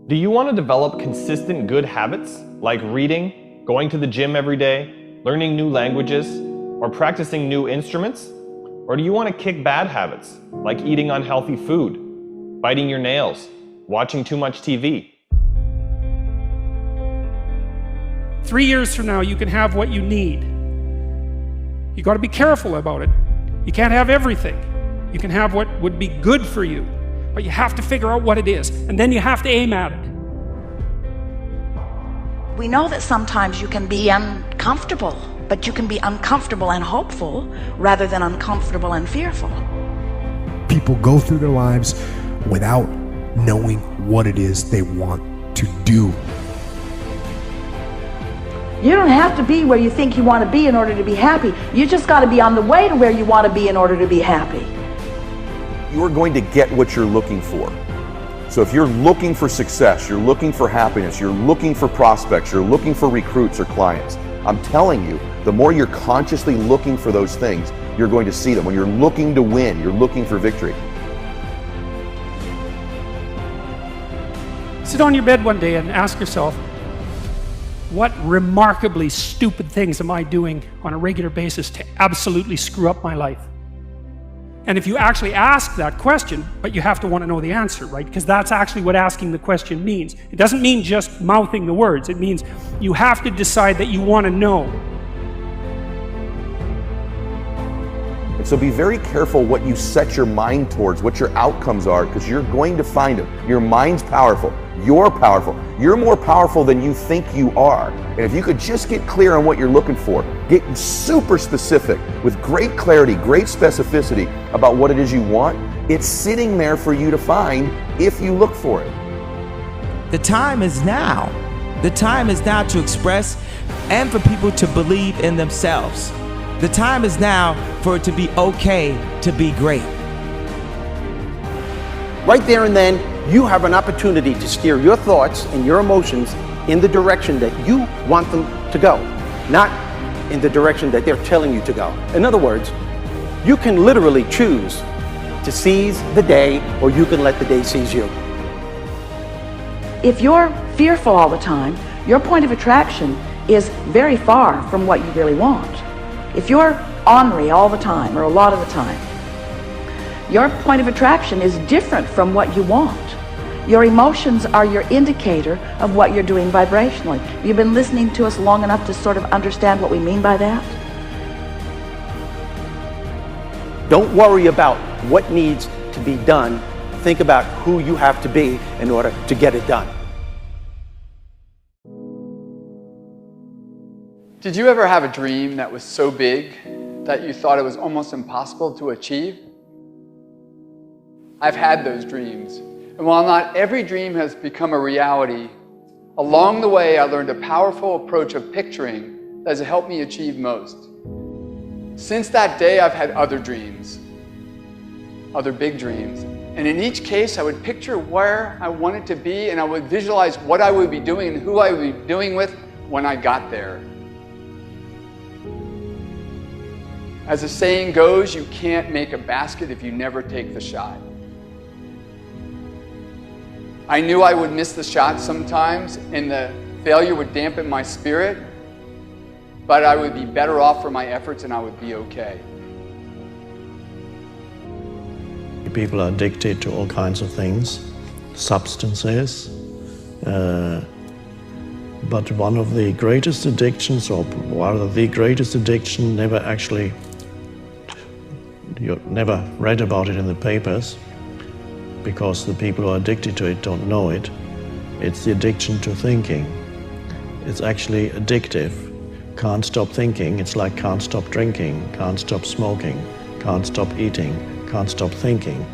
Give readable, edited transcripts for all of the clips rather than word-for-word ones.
Do you want to develop consistent good habits like reading, going to the gym every day, learning new languages, or practicing new instruments? Or do you want to kick bad habits like eating unhealthy food, biting your nails, watching too much TV? 3 years from now, you can have what you need. You got to be careful about it. You can't have everything. You can have what would be good for you, but you have to figure out what it is, and then you have to aim at it. We know that sometimes you can be uncomfortable, but you can be uncomfortable and hopeful rather than uncomfortable and fearful. People go through their lives without knowing what it is they want to do. You don't have to be where you think you want to be in order to be happy. You just got to be on the way to where you want to be in order to be happy. You are going to get what you're looking for. So if you're looking for success, you're looking for happiness, you're looking for prospects, you're looking for recruits or clients, I'm telling you, the more you're consciously looking for those things, you're going to see them. When you're looking to win, you're looking for victory. Sit on your bed one day and ask yourself, what remarkably stupid things am I doing on a regular basis to absolutely screw up my life? And if you actually ask that question, but you have to want to know the answer, right? Because that's actually what asking the question means. It doesn't mean just mouthing the words. It means you have to decide that you want to know. And so be very careful what you set your mind towards, what your outcomes are, because you're going to find them. Your mind's powerful. You're powerful. You're more powerful than you think you are. And if you could just get clear on what you're looking for, get super specific with great clarity, great specificity about what it is you want, it's sitting there for you to find if you look for it. The time is now. The time is now to express and for people to believe in themselves. The time is now for it to be okay to be great. Right there and then, you have an opportunity to steer your thoughts and your emotions in the direction that you want them to go, not in the direction that they're telling you to go. In other words, you can literally choose to seize the day, or you can let the day seize you. If you're fearful all the time, your point of attraction is very far from what you really want. If you're ornery all the time, or a lot of the time, your point of attraction is different from what you want. Your emotions are your indicator of what you're doing vibrationally. You've been listening to us long enough to sort of understand what we mean by that? Don't worry about what needs to be done. Think about who you have to be in order to get it done. Did you ever have a dream that was so big that you thought it was almost impossible to achieve? I've had those dreams. And while not every dream has become a reality, along the way I learned a powerful approach of picturing that has helped me achieve most. Since that day, I've had other dreams, other big dreams. And in each case, I would picture where I wanted to be, and I would visualize what I would be doing and who I would be doing with when I got there. As the saying goes, you can't make a basket if you never take the shot. I knew I would miss the shot sometimes, and the failure would dampen my spirit, but I would be better off for my efforts and I would be okay. People are addicted to all kinds of things, substances, but one of the greatest addictions, or rather the greatest addiction, you never read about it in the papers, because the people who are addicted to it don't know it. It's the addiction to thinking. It's actually addictive. Can't stop thinking. It's like can't stop drinking, can't stop smoking, can't stop eating, can't stop thinking.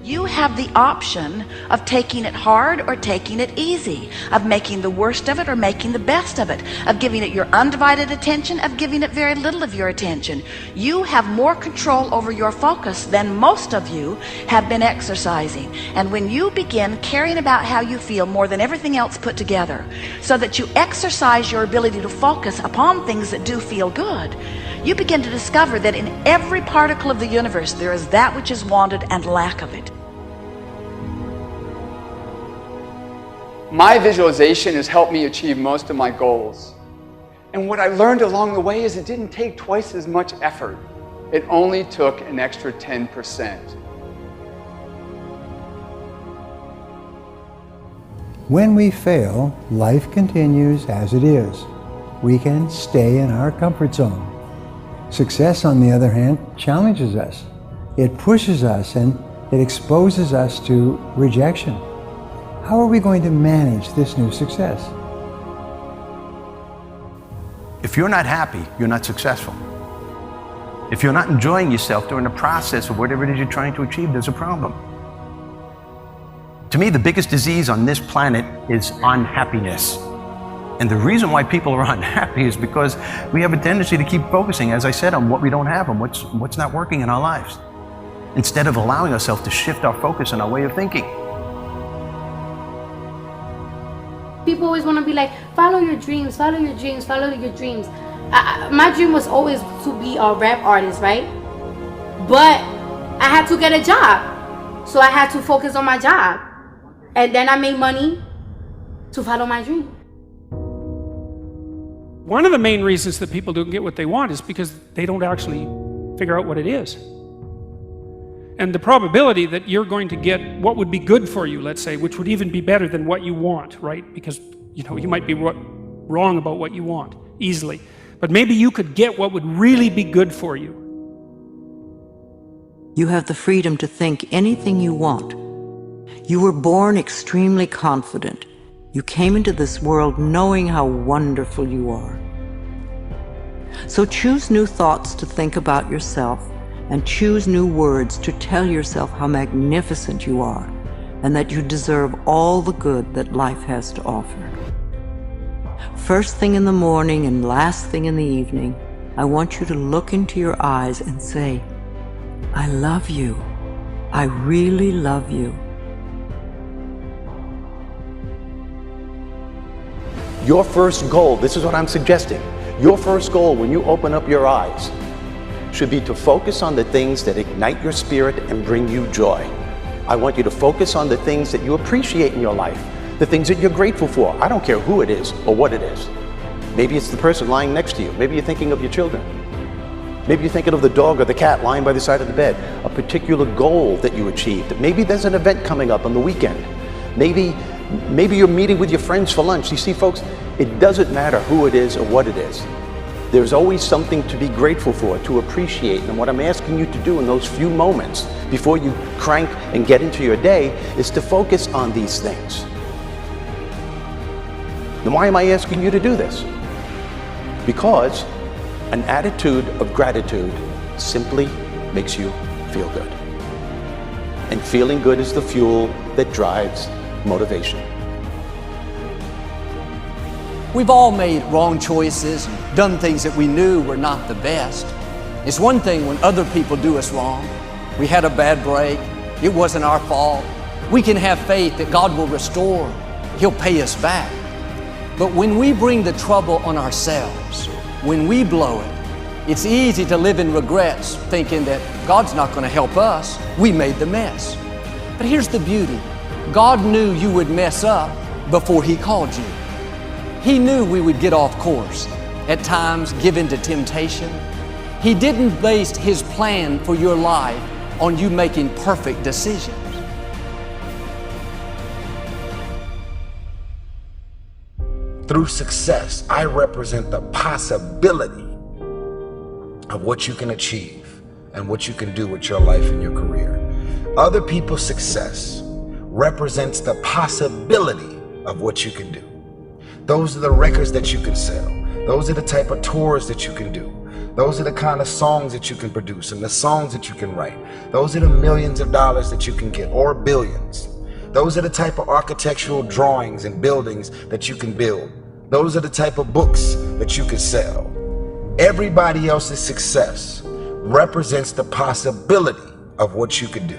You have the option of taking it hard or taking it easy, of making the worst of it or making the best of it, of giving it your undivided attention, of giving it very little of your attention. You have more control over your focus than most of you have been exercising. And when you begin caring about how you feel more than everything else put together, so that you exercise your ability to focus upon things that do feel good, you begin to discover that in every particle of the universe there is that which is wanted and lack of it. My visualization has helped me achieve most of my goals. And what I learned along the way is it didn't take twice as much effort. It only took an extra 10%. When we fail, life continues as it is. We can stay in our comfort zone. Success, on the other hand, challenges us. It pushes us and it exposes us to rejection. How are we going to manage this new success? If you're not happy, you're not successful. If you're not enjoying yourself during the process of whatever it is you're trying to achieve, there's a problem. To me, the biggest disease on this planet is unhappiness. And the reason why people are unhappy is because we have a tendency to keep focusing, as I said, on what we don't have and what's not working in our lives, instead of allowing ourselves to shift our focus and our way of thinking. People always want to be like, follow your dreams, follow your dreams, follow your dreams. My dream was always to be a rap artist, right? But I had to get a job. So I had to focus on my job. And then I made money to follow my dream. One of the main reasons that people don't get what they want is because they don't actually figure out what it is. And the probability that you're going to get what would be good for you, let's say, which would even be better than what you want, right? Because, you know, you might be wrong about what you want easily. But maybe you could get what would really be good for you. You have the freedom to think anything you want. You were born extremely confident. You came into this world knowing how wonderful you are. So choose new thoughts to think about yourself, and choose new words to tell yourself how magnificent you are, and that you deserve all the good that life has to offer. First thing in the morning and last thing in the evening, I want you to look into your eyes and say, I love you. I really love you. Your first goal, this is what I'm suggesting, your first goal when you open up your eyes should be to focus on the things that ignite your spirit and bring you joy. I want you to focus on the things that you appreciate in your life, the things that you're grateful for. I don't care who it is or what it is. Maybe it's the person lying next to you. Maybe you're thinking of your children. Maybe you're thinking of the dog or the cat lying by the side of the bed, a particular goal that you achieved. Maybe there's an event coming up on the weekend. Maybe you're meeting with your friends for lunch. You see, folks, it doesn't matter who it is or what it is. There's always something to be grateful for, to appreciate. And what I'm asking you to do in those few moments before you crank and get into your day is to focus on these things. Then why am I asking you to do this? Because an attitude of gratitude simply makes you feel good. And feeling good is the fuel that drives motivation. We've all made wrong choices and done things that we knew were not the best. It's one thing when other people do us wrong. We had a bad break. It wasn't our fault. We can have faith that God will restore. He'll pay us back. But when we bring the trouble on ourselves, when we blow it, it's easy to live in regrets, thinking that God's not going to help us. We made the mess. But here's the beauty. God knew you would mess up before He called you. He knew we would get off course, at times give in to temptation. He didn't base His plan for your life on you making perfect decisions. Through success, I represent the possibility of what you can achieve and what you can do with your life and your career. Other people's success represents the possibility of what you can do. Those are the records that you can sell. Those are the type of tours that you can do. Those are the kind of songs that you can produce and the songs that you can write. Those are the millions of dollars that you can get, or billions. Those are the type of architectural drawings and buildings that you can build. Those are the type of books that you can sell. Everybody else's success represents the possibility of what you could do.